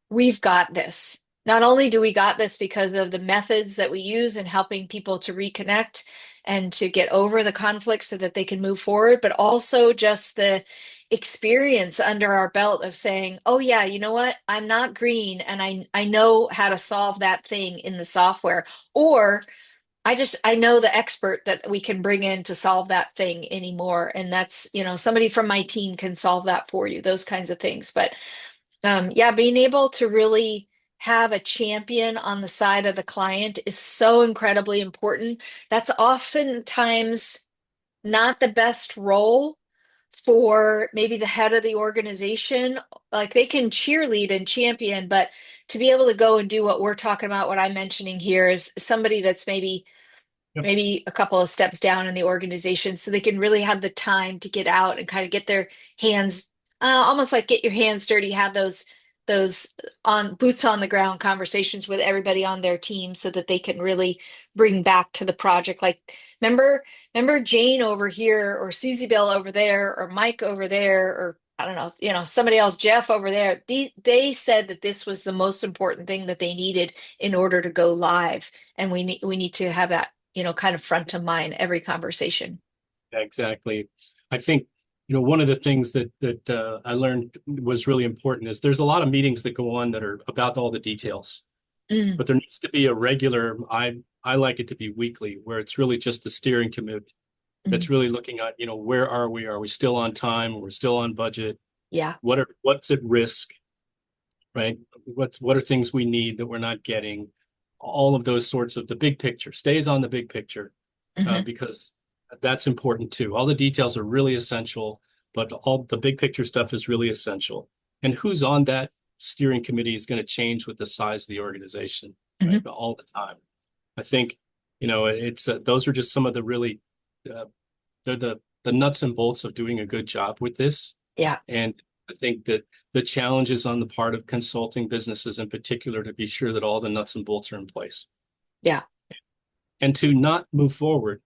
we've got this. Not only do we got this because of the methods that we use in helping people to reconnect and to get over the conflict so that they can move forward, but also just the experience under our belt of saying, oh yeah, you know what? I'm not green and I know how to solve that thing in the software. Or I know the expert that we can bring in to solve that thing anymore. And that's, somebody from my team can solve that for you, those kinds of things. But yeah, being able to really have a champion on the side of the client is so incredibly important. That's oftentimes not the best role for maybe the head of the organization. Like they can cheerlead and champion, but to be able to go and do what we're talking about, what I'm mentioning here is somebody that's Yep. maybe a couple of steps down in the organization so they can really have the time to get out and kind of get their hands almost like get your hands dirty, have those on boots on the ground conversations with everybody on their team so that they can really bring back to the project. Like remember Jane over here or Susie Bell over there or Mike over there or I don't know, somebody else, Jeff over there. They said that this was the most important thing that they needed in order to go live. And we need to have that kind of front of mind every conversation. Exactly. I think, one of the things that I learned was really important is there's a lot of meetings that go on that are about all the details, Mm, but there needs to be a regular, I like it to be weekly, where it's really just the steering committee mm, that's really looking at, where are we? Are we still on time? We're still on budget? yeah. What's at risk, right? What are things we need that we're not getting? All of those sorts of the big picture stays on the big picture, Hmm. because that's important too. All the details are really essential, but all the big picture stuff is really essential. And who's on that steering committee is going to change with the size of the organization, Hmm. right? All the time. I think, it's those are just some of the really uh, they're the nuts and bolts of doing a good job with this. Yeah. And I think that the challenge is on the part of consulting businesses in particular to be sure that all the nuts and bolts are in place Yeah. and to not move forward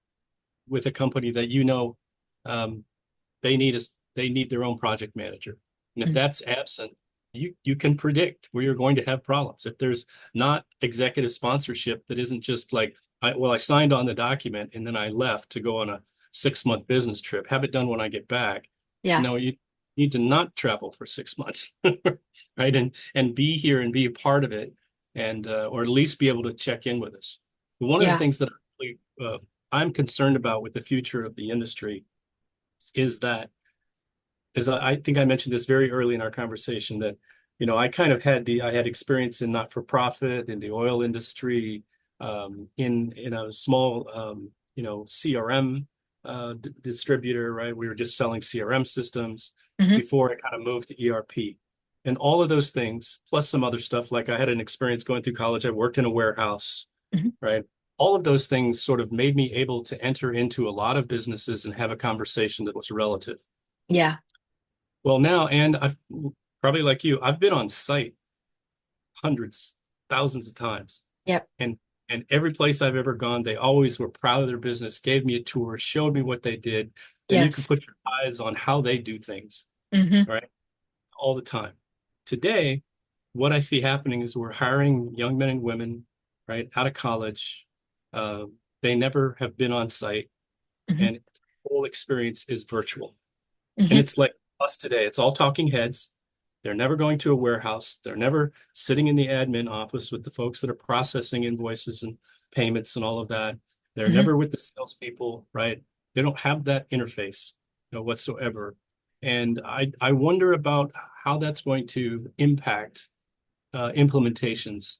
with a company that um, they need their own project manager. And if Mm, that's absent, you can predict where you're going to have problems. If there's not executive sponsorship that isn't just like, I signed on the document and then I left to go on a 6-month business trip, have it done when I get back. yeah. No, you need to not travel for 6 months, right? And be here and be a part of it, and or at least be able to check in with us. One of the Yeah. things that I'm concerned about with the future of the industry is that, as I think I mentioned this very early in our conversation, that I had experience in not-for-profit, in the oil industry, in a small CRM distributor, right? We were just selling CRM systems Hmm. before I kind of moved to ERP. And all of those things, plus some other stuff, like I had an experience going through college. I worked in a warehouse, Hmm. right? All of those things sort of made me able to enter into a lot of businesses and have a conversation that was relative. Yeah. Well, now, and I've probably like you, I've been on site hundreds, thousands of times. Yep. And and every place I've ever gone, they always were proud of their business, gave me a tour, showed me what they did. Then you can Yes. put your eyes on how they do things, Hmm. right? All the time. Today, what I see happening is we're hiring young men and women, right, out of college. Uh, they never have been on site, Hmm. and the whole experience is virtual. And Hmm. it's like us today. It's all talking heads. They're never going to a warehouse. They're never sitting in the admin office with the folks that are processing invoices and payments and all of that. They're Hmm. never with the salespeople, right? They don't have that interface, whatsoever. And I wonder about how that's going to impact implementations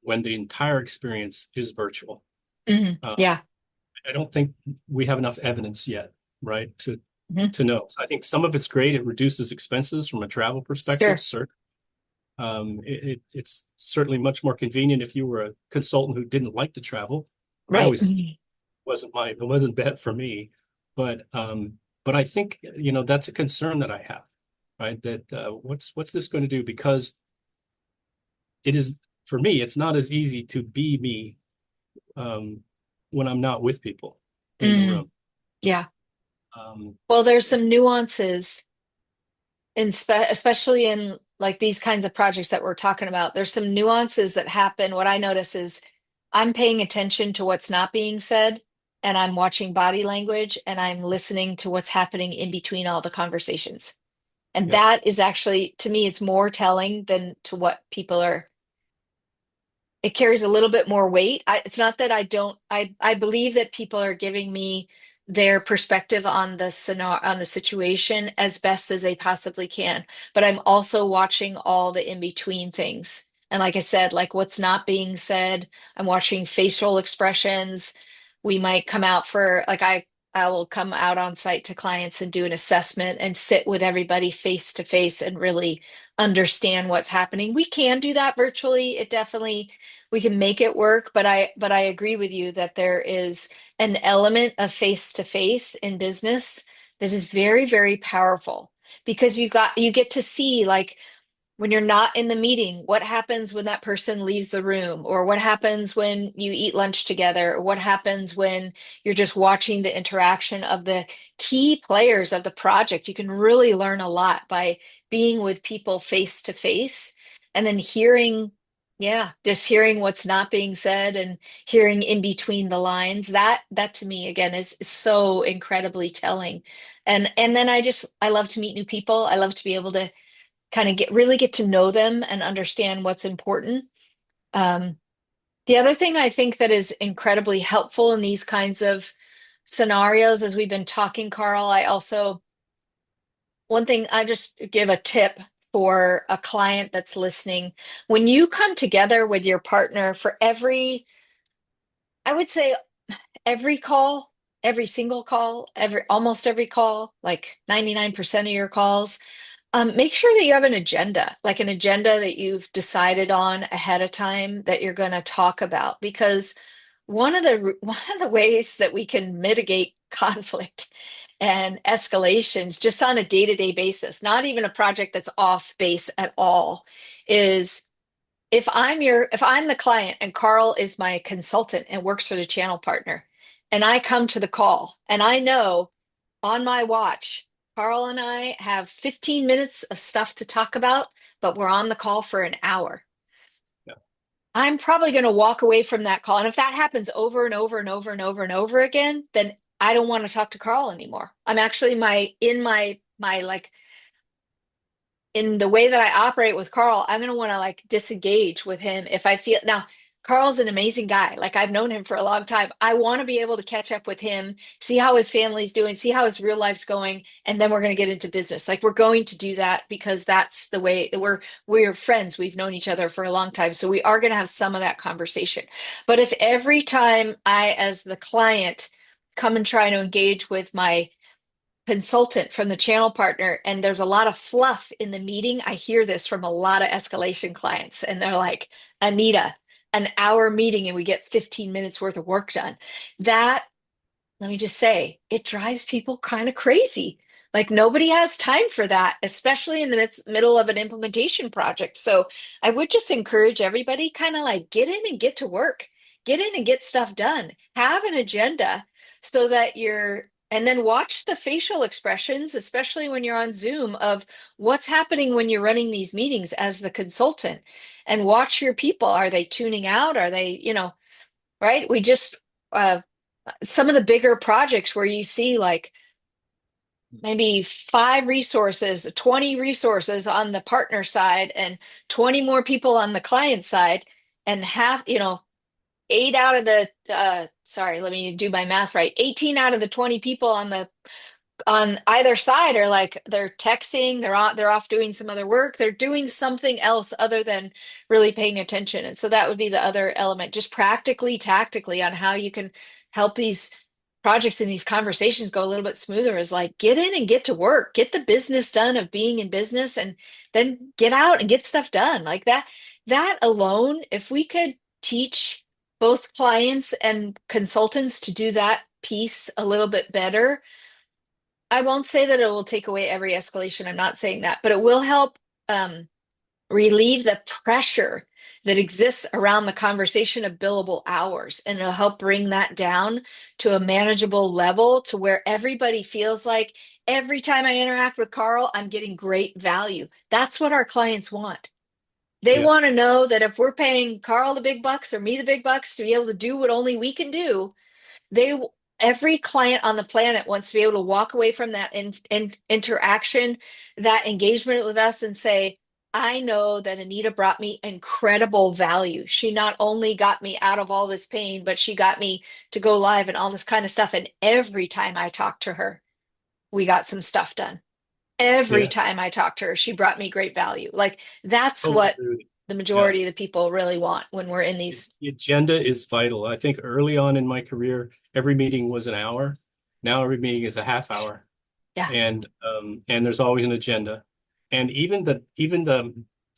when the entire experience is virtual. Hmm. Uh, Yeah. I don't think we have enough evidence yet, right, Hmm. to know. So I think some of it's great. It reduces expenses from a travel perspective. Sure. Certainly, it's certainly much more convenient if you were a consultant who didn't like to travel. I Right. always it wasn't bad for me, but I think that's a concern that I have. right? That what's this going to do? Because it is, for me, it's not as easy to be me um, when I'm not with people in the Mm, room. yeah. Um, Well, there's some nuances especially in like these kinds of projects that we're talking about. There's some nuances that happen. What I notice is I'm paying attention to what's not being said, and I'm watching body language, and I'm listening to what's happening in between all the conversations. And yeah, that is actually, to me, it's more telling than to what people are. It carries a little bit more weight. It's not that I don't, I believe that people are giving me their perspective on the scenario, on the situation as best as they possibly can. But I'm also watching all the in-between things. And like I said, like what's not being said, I'm watching facial expressions. We might come out for like I will come out on site to clients and do an assessment and sit with everybody face to face and really understand what's happening. We can do that virtually. It definitely we can make it work, but I agree with you that there is an element of face to face in business that is very, very powerful because you get to see like when you're not in the meeting, what happens when that person leaves the room, or what happens when you eat lunch together, or what happens when you're just watching the interaction of the key players of the project. You can really learn a lot by being with people face to face and then hearing, yeah, just hearing what's not being said and hearing in between the lines. That to me again is so incredibly telling. And then I love to meet new people. I love to be able to kind of get to know them and understand what's important. Um, the other thing I think that is incredibly helpful in these kinds of scenarios, as we've been talking, Carl, one thing I just give a tip for a client that's listening. When you come together with your partner for I would say every call, every single call, almost every call, like 99% of your calls, make sure that you have an agenda, like an agenda that you've decided on ahead of time that you're going to talk about. Because one of the ways that we can mitigate conflict and escalations just on a day-to-day basis, not even a project that's off base at all, is if I'm the client and Carl is my consultant and works for the channel partner, and I come to the call and I know on my watch, Carl and I have 15 minutes of stuff to talk about, but we're on the call for an hour. yeah, I'm probably going to walk away from that call. And if that happens over and over and over and over and over again, then I don't want to talk to Carl anymore. I'm actually my like in the way that I operate with Carl, I'm going to want to like disengage with him if I feel now Carl's an amazing guy. Like I've known him for a long time. I want to be able to catch up with him, see how his family's doing, see how his real life's going, and then we're going to get into business. Like we're going to do that because that's the way we're friends. We've known each other for a long time. So we are going to have some of that conversation. But if every time I as the client come and try to engage with my consultant from the channel partner and there's a lot of fluff in the meeting. I hear this from a lot of escalation clients and they're like, Anita, an hour meeting and we get 15 minutes worth of work done. That, let me just say, it drives people kind of crazy. Like nobody has time for that, especially in the middle of an implementation project. So I would just encourage everybody kind of like get in and get to work, get in and get stuff done, have an agenda so that and then watch the facial expressions, especially when you're on Zoom, of what's happening when you're running these meetings as the consultant and watch your people. Are they tuning out? Are they, right? We just, some of the bigger projects where you see like maybe 5 resources, 20 resources on the partner side and 20 more people on the client side, and half, 8 out of the, let me do my math right, 18 out of the 20 people on either side are like they're texting, they're off doing some other work, they're doing something else other than really paying attention. And so that would be the other element, just practically, tactically on how you can help these projects and these conversations go a little bit smoother is like get in and get to work, get the business done of being in business, and then get out and get stuff done. Like that alone, if we could teach both clients and consultants to do that piece a little bit better, I won't say that it will take away every escalation. I'm not saying that, but it will help um, relieve the pressure that exists around the conversation of billable hours. And it'll help bring that down to a manageable level to where everybody feels like every time I interact with Carl, I'm getting great value. That's what our clients want. They Yeah. want to know that if we're paying Carl the big bucks or me the big bucks to be able to do what only we can do, they every client on the planet wants to be able to walk away from that interaction, that engagement with us, and say, I know that Anita brought me incredible value. She not only got me out of all this pain, but she got me to go live and all this kind of stuff. And every time I talked to her, we got some stuff done. Every Yeah. time I talked to her, she brought me great value. Like that's Totally what agree with you. the Yeah. majority of the people really want when we're in these. The agenda is vital. I think early on in my career, every meeting was an hour. Now every meeting is a half hour. Yeah, And there's always an agenda. And even the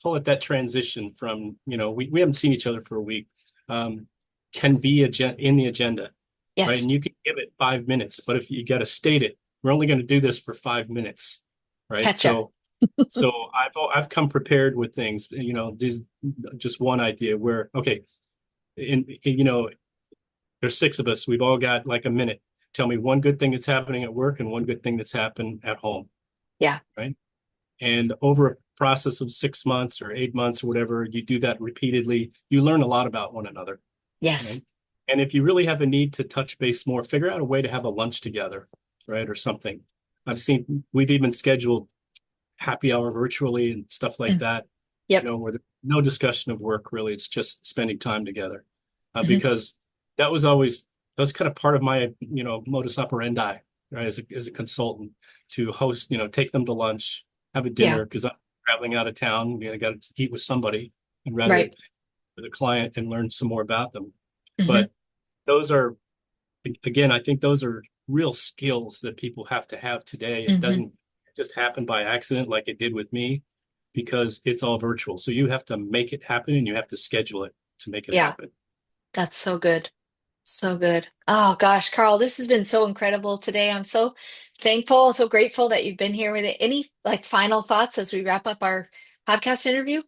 call it that transition from, we haven't seen each other for a week, um, can be in the agenda, right? yes, And you can give it 5 minutes, but if you got to state it, we're only going to do this for 5 minutes, right? catch So I've come prepared with things, these just one idea where, okay, there's six of us. We've all got like a minute. Tell me one good thing that's happening at work and one good thing that's happened at home, Yeah, right? And over a process of 6 months or 8 months or whatever, you do that repeatedly, you learn a lot about one another, yes. right? And if you really have a need to touch base more, figure out a way to have a lunch together, right? Or something. We've even scheduled happy hour virtually and stuff like Mm, that, yep. where there's no discussion of work really. It's just spending time together. Mhm. Because that was kind of part of my, modus operandi, right? As a consultant to host, take them to lunch, have a Yeah, dinner, because I'm traveling out of town, got to eat with somebody and rather right. with a client and learn some more about them. Hmm. But those are, again, I think those are real skills that people have to have today. It Hmm. doesn't just happen by accident like it did with me because it's all virtual. So you have to make it happen and you have to schedule it to make it Yeah, happen. that's so good. So good. Oh gosh, Carl, this has been so incredible today. I'm so thankful, so grateful that you've been here with it. Any like final thoughts as we wrap up our podcast interview?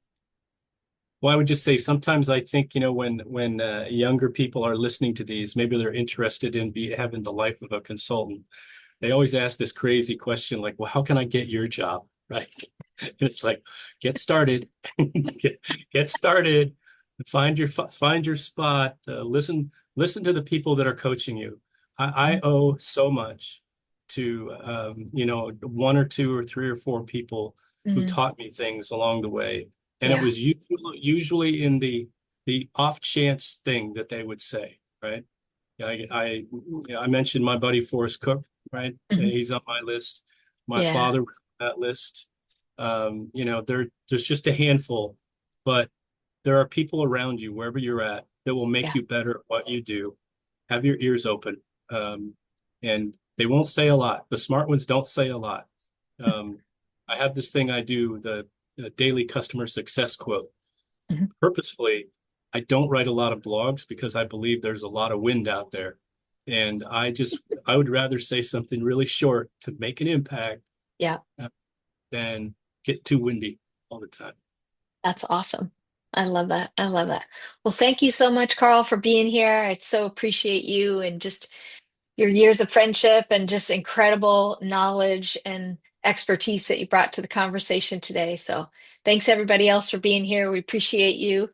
Well, I would just say sometimes I think, when younger people are listening to these, maybe they're interested in having the life of a consultant. They always ask this crazy question like, well, how can I get your job? Right. And it's like, get started, get, get started, find your spot, listen to the people that are coaching you. I owe so much to, one or two or three or four people who Mm, taught me things along the way. And it yeah. was usually in the off chance thing that they would say, right? I mentioned my buddy Forrest Cook, right? Hmm. He's on my list. My Yeah. father was on that list. There's just a handful, but there are people around you wherever you're at that will make Yeah. you better at what you do. Have your ears open, and they won't say a lot. The smart ones don't say a lot. Um, I have this thing I do, the daily customer success quote. Mhm. Purposefully, I don't write a lot of blogs because I believe there's a lot of wind out there. And I would rather say something really short to make an impact Yeah. uh, than get too windy all the time. That's awesome. I love that. I love that. Well, thank you so much, Carl, for being here. I so appreciate you and just your years of friendship and just incredible knowledge and expertise that you brought to the conversation today. So thanks everybody else for being here. We appreciate you.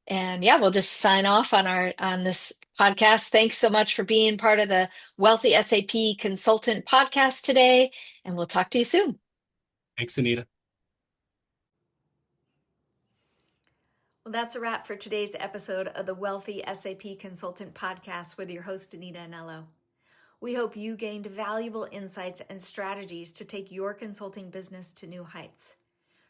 And yeah, we'll just sign off on this podcast. Thanks so much for being part of the Wealthy SAP Consultant podcast today, and we'll talk to you soon. Thanks, Anita. Well, that's a wrap for today's episode of the Wealthy SAP Consultant podcast with your host, Anita Anello. We hope you gained valuable insights and strategies to take your consulting business to new heights.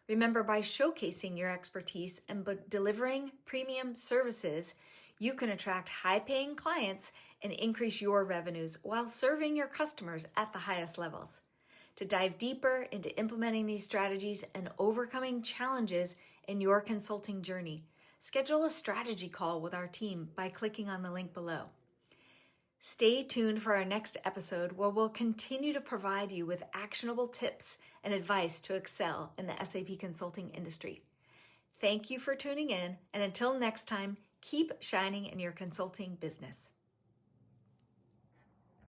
Remember, by showcasing your expertise and delivering premium services, you can attract high paying clients and increase your revenues while serving your customers at the highest levels. To dive deeper into implementing these strategies and overcoming challenges in your consulting journey, schedule a strategy call with our team by clicking on the link below. Stay tuned for our next episode where we'll continue to provide you with actionable tips and advice to excel in the SAP consulting industry. Thank you for tuning in, and until next time, keep shining in your consulting business.